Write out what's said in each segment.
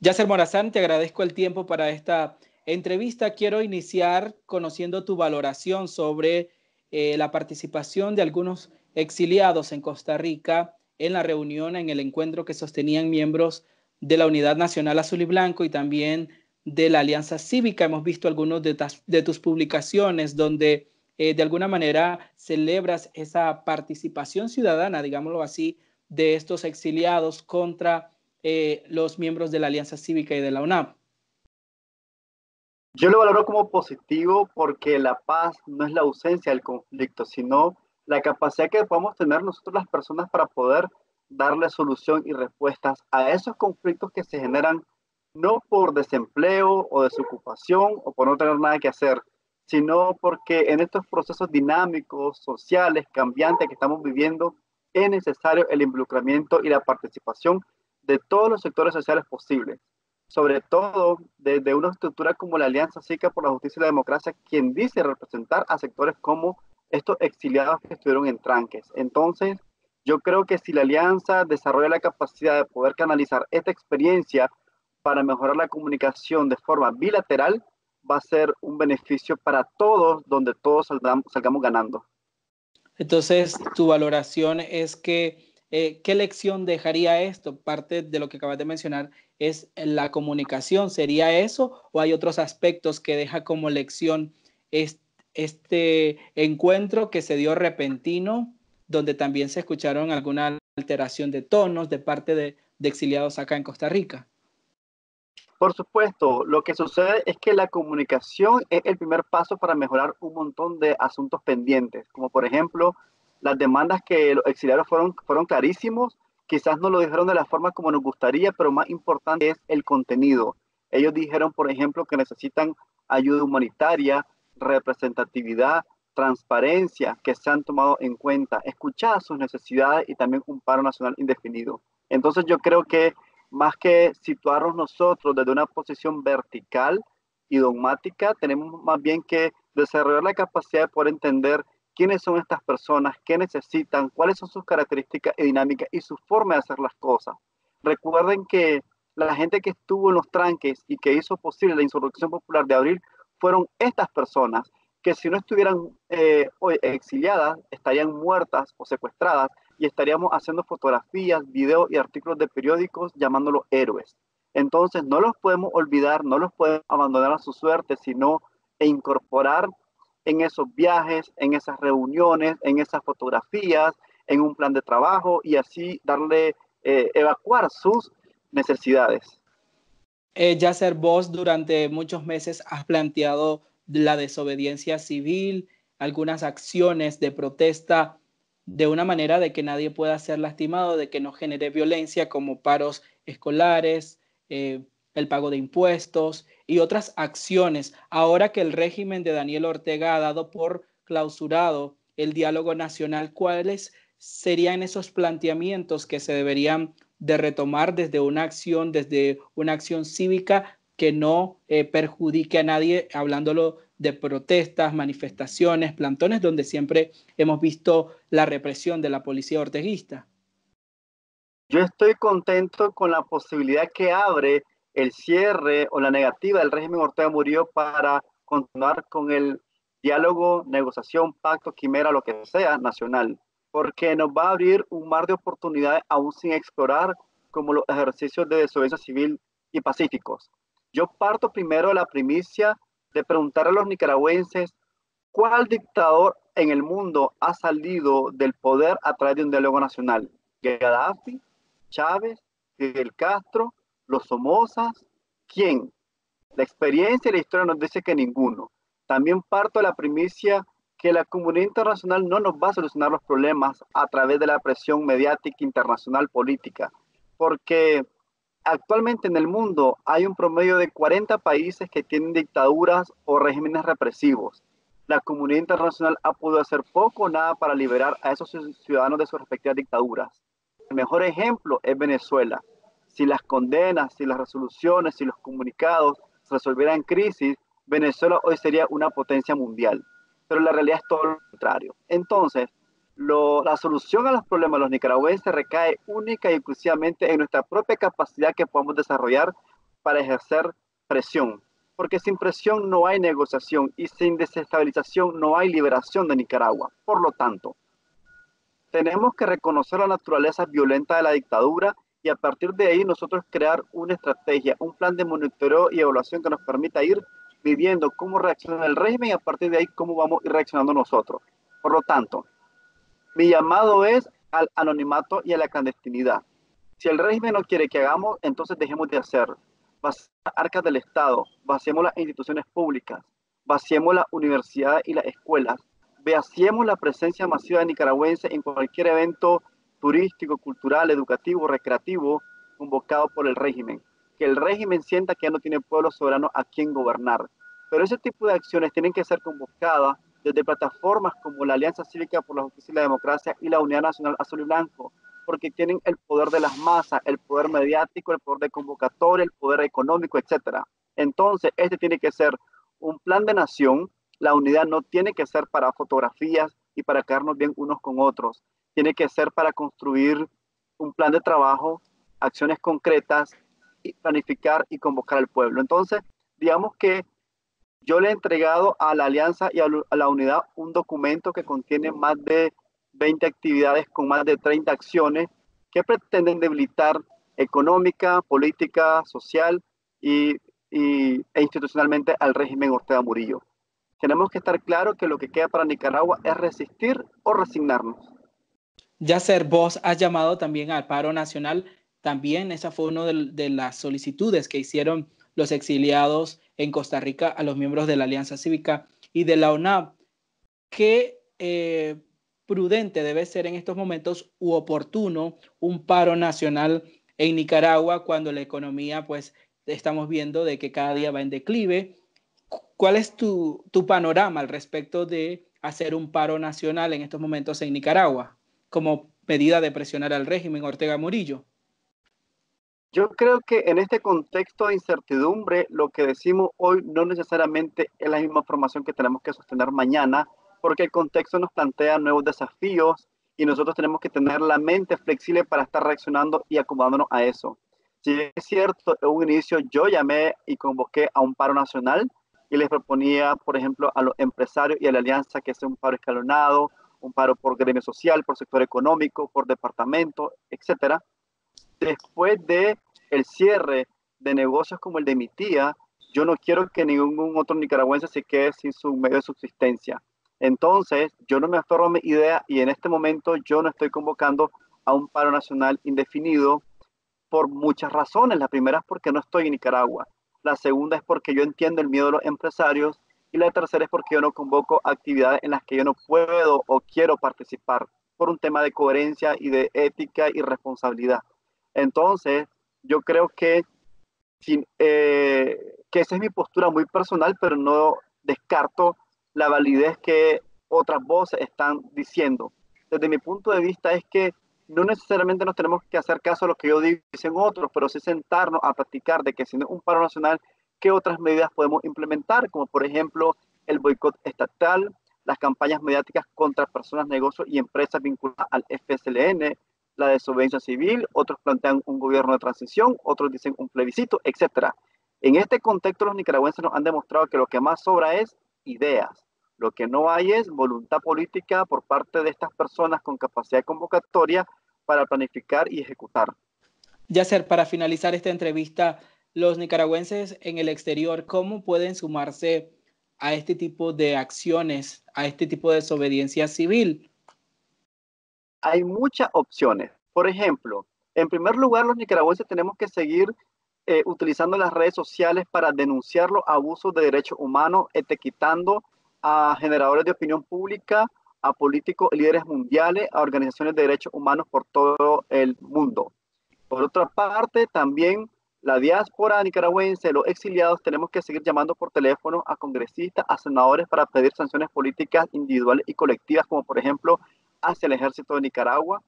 Yasser Morazán, te agradezco el tiempo para esta entrevista. Quiero iniciar conociendo tu valoración sobre la participación de algunos exiliados en Costa Rica en la reunión, en el encuentro que sostenían miembros de la Unidad Nacional Azul y Blanco y también de la Alianza Cívica. Hemos visto algunos de tus publicaciones donde de alguna manera celebras esa participación ciudadana, digámoslo así, de estos exiliados contra los miembros de la Alianza Cívica y de la UNAM. Yo lo valoro como positivo porque la paz no es la ausencia del conflicto, sino la capacidad que podemos tener nosotros las personas para poder darle solución y respuestas a esos conflictos que se generan no por desempleo o desocupación o por no tener nada que hacer, sino porque en estos procesos dinámicos, sociales, cambiantes que estamos viviendo, es necesario el involucramiento y la participación de todos los sectores sociales posibles, sobre todo desde una estructura como la Alianza Cívica por la Justicia y la Democracia, quien dice representar a sectores como estos exiliados que estuvieron en tranques. Entonces, yo creo que si la Alianza desarrolla la capacidad de poder canalizar esta experiencia para mejorar la comunicación de forma bilateral, va a ser un beneficio para todos, donde todos salgamos ganando. Entonces, tu valoración es que, ¿qué lección dejaría esto? Parte de lo que acabas de mencionar es la comunicación. ¿Sería eso o hay otros aspectos que deja como lección este encuentro que se dio repentino, donde también se escucharon alguna alteración de tonos de parte de exiliados acá en Costa Rica? Por supuesto, lo que sucede es que la comunicación es el primer paso para mejorar un montón de asuntos pendientes, como por ejemplo las demandas que los exiliados fueron clarísimos, quizás no lo dijeron de la forma como nos gustaría, pero más importante es el contenido. Ellos dijeron, por ejemplo, que necesitan ayuda humanitaria, representatividad, transparencia, que se han tomado en cuenta, escuchar sus necesidades y también un paro nacional indefinido. Entonces yo creo que más que situarnos nosotros desde una posición vertical y dogmática, tenemos más bien que desarrollar la capacidad de poder entender quiénes son estas personas, qué necesitan, cuáles son sus características y dinámicas y su forma de hacer las cosas. Recuerden que la gente que estuvo en los tranques y que hizo posible la insurrección popular de abril fueron estas personas que si no estuvieran hoy exiliadas, estarían muertas o secuestradas y estaríamos haciendo fotografías, videos y artículos de periódicos llamándolos héroes. Entonces no los podemos olvidar, no los podemos abandonar a su suerte, sino incorporar en esos viajes, en esas reuniones, en esas fotografías, en un plan de trabajo y así darle, evacuar sus necesidades. Yasser, vos durante muchos meses has planteado la desobediencia civil, algunas acciones de protesta de una manera de que nadie pueda ser lastimado, de que no genere violencia, como paros escolares, el pago de impuestos y otras acciones. Ahora que el régimen de Daniel Ortega ha dado por clausurado el diálogo nacional, ¿cuáles serían esos planteamientos que se deberían de retomar desde una acción cívica que no perjudique a nadie, hablándolo de protestas, manifestaciones, plantones, donde siempre hemos visto la represión de la policía orteguista? Yo estoy contento con la posibilidad que abre el cierre o la negativa del régimen Ortega Murillo para continuar con el diálogo, negociación, pacto, quimera, lo que sea, nacional, porque nos va a abrir un mar de oportunidades aún sin explorar, como los ejercicios de desobediencia civil y pacíficos. Yo parto primero de la primicia de preguntar a los nicaragüenses cuál dictador en el mundo ha salido del poder a través de un diálogo nacional. Gaddafi, Chávez, Fidel Castro, los Somozas, ¿quién? La experiencia y la historia nos dice que ninguno. También parto de la primicia que la comunidad internacional no nos va a solucionar los problemas a través de la presión mediática internacional política, porque actualmente en el mundo hay un promedio de 40 países que tienen dictaduras o regímenes represivos. La comunidad internacional ha podido hacer poco o nada para liberar a esos ciudadanos de sus respectivas dictaduras. El mejor ejemplo es Venezuela. Si las condenas, si las resoluciones, si los comunicados se resolvieran en crisis, Venezuela hoy sería una potencia mundial. Pero la realidad es todo lo contrario. Entonces, la solución a los problemas de los nicaragüenses recae única y exclusivamente en nuestra propia capacidad que podemos desarrollar para ejercer presión, porque sin presión no hay negociación y sin desestabilización no hay liberación de Nicaragua. Por lo tanto, tenemos que reconocer la naturaleza violenta de la dictadura y a partir de ahí nosotros crear una estrategia, un plan de monitoreo y evaluación que nos permita ir midiendo cómo reacciona el régimen y a partir de ahí cómo vamos a ir reaccionando nosotros. Por lo tanto, mi llamado es al anonimato y a la clandestinidad. Si el régimen no quiere que hagamos, entonces dejemos de hacer. Vaciemos las arcas del Estado, vaciemos las instituciones públicas, vaciemos las universidades y las escuelas, vaciemos la presencia masiva de nicaragüenses en cualquier evento turístico, cultural, educativo, recreativo convocado por el régimen. Que el régimen sienta que ya no tiene pueblo soberano a quien gobernar. Pero ese tipo de acciones tienen que ser convocadas desde plataformas como la Alianza Cívica por la Justicia y la Democracia y la Unidad Nacional Azul y Blanco, porque tienen el poder de las masas, el poder mediático, el poder de convocatoria, el poder económico, etcétera. Entonces, este tiene que ser un plan de nación. La unidad no tiene que ser para fotografías y para quedarnos bien unos con otros. Tiene que ser para construir un plan de trabajo, acciones concretas, y planificar y convocar al pueblo. Entonces, digamos que yo le he entregado a la Alianza y a la unidad un documento que contiene más de 20 actividades con más de 30 acciones que pretenden debilitar económica, política, social e institucionalmente al régimen Ortega Murillo. Tenemos que estar claros que lo que queda para Nicaragua es resistir o resignarnos. Yasser, vos has llamado también al paro nacional. También esa fue una de las solicitudes que hicieron los exiliados en Costa Rica a los miembros de la Alianza Cívica y de la UNAV. ¿Qué prudente debe ser en estos momentos u oportuno un paro nacional en Nicaragua cuando la economía, pues, estamos viendo de que cada día va en declive? ¿Cuál es tu panorama al respecto de hacer un paro nacional en estos momentos en Nicaragua como medida de presionar al régimen Ortega Murillo? Yo creo que en este contexto de incertidumbre, lo que decimos hoy no necesariamente es la misma formación que tenemos que sostener mañana, porque el contexto nos plantea nuevos desafíos y nosotros tenemos que tener la mente flexible para estar reaccionando y acomodándonos a eso. Si es cierto, en un inicio yo llamé y convoqué a un paro nacional y les proponía, por ejemplo, a los empresarios y a la alianza que sea un paro escalonado, un paro por gremio social, por sector económico, por departamento, etcétera. Después de el cierre de negocios como el de mi tía, yo no quiero que ningún otro nicaragüense se quede sin su medio de subsistencia. Entonces, yo no me aferro a mi idea y en este momento yo no estoy convocando a un paro nacional indefinido por muchas razones. La primera es porque no estoy en Nicaragua. La segunda es porque yo entiendo el miedo de los empresarios. Y la tercera es porque yo no convoco actividades en las que yo no puedo o quiero participar por un tema de coherencia y de ética y responsabilidad. Entonces, yo creo que esa es mi postura muy personal, pero no descarto la validez que otras voces están diciendo. Desde mi punto de vista es que no necesariamente nos tenemos que hacer caso a lo que yo digo y dicen otros, pero sí sentarnos a platicar de que si no es un paro nacional, ¿qué otras medidas podemos implementar? Como por ejemplo el boicot estatal, las campañas mediáticas contra personas, negocios y empresas vinculadas al FSLN, la desobediencia civil, otros plantean un gobierno de transición, otros dicen un plebiscito, etcétera. En este contexto, los nicaragüenses nos han demostrado que lo que más sobra es ideas. Lo que no hay es voluntad política por parte de estas personas con capacidad de convocatoria para planificar y ejecutar. Yasser, para finalizar esta entrevista, los nicaragüenses en el exterior, ¿cómo pueden sumarse a este tipo de acciones, a este tipo de desobediencia civil? Hay muchas opciones. Por ejemplo, en primer lugar, los nicaragüenses tenemos que seguir utilizando las redes sociales para denunciar los abusos de derechos humanos, etiquetando a generadores de opinión pública, a políticos, líderes mundiales, a organizaciones de derechos humanos por todo el mundo. Por otra parte, también la diáspora nicaragüense, los exiliados, tenemos que seguir llamando por teléfono a congresistas, a senadores para pedir sanciones políticas individuales y colectivas, como por ejemplo hacia el ejército de Nicaragua.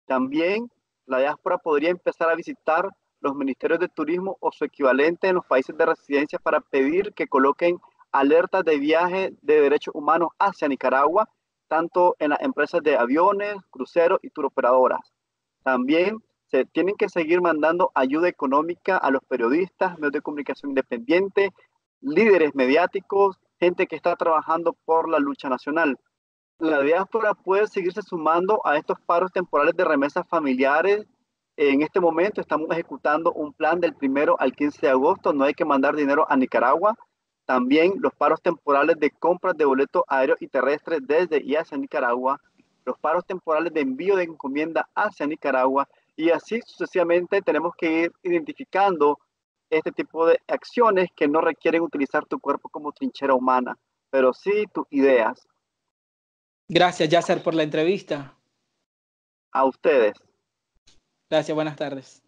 También la diáspora podría empezar a visitar los ministerios de turismo o su equivalente en los países de residencia para pedir que coloquen alertas de viaje de derechos humanos hacia Nicaragua, tanto en las empresas de aviones, cruceros y turoperadoras. También Se tienen que seguir mandando ayuda económica a los periodistas, medios de comunicación independientes, líderes mediáticos, gente que está trabajando por la lucha nacional. La diáspora puede seguirse sumando a estos paros temporales de remesas familiares. En este momento estamos ejecutando un plan del 1 al 15 de agosto. No hay que mandar dinero a Nicaragua. También los paros temporales de compras de boletos aéreos y terrestres desde y hacia Nicaragua. Los paros temporales de envío de encomienda hacia Nicaragua. Y así sucesivamente tenemos que ir identificando este tipo de acciones que no requieren utilizar tu cuerpo como trinchera humana, pero sí tus ideas. Gracias, Yasser, por la entrevista. A ustedes. Gracias, buenas tardes.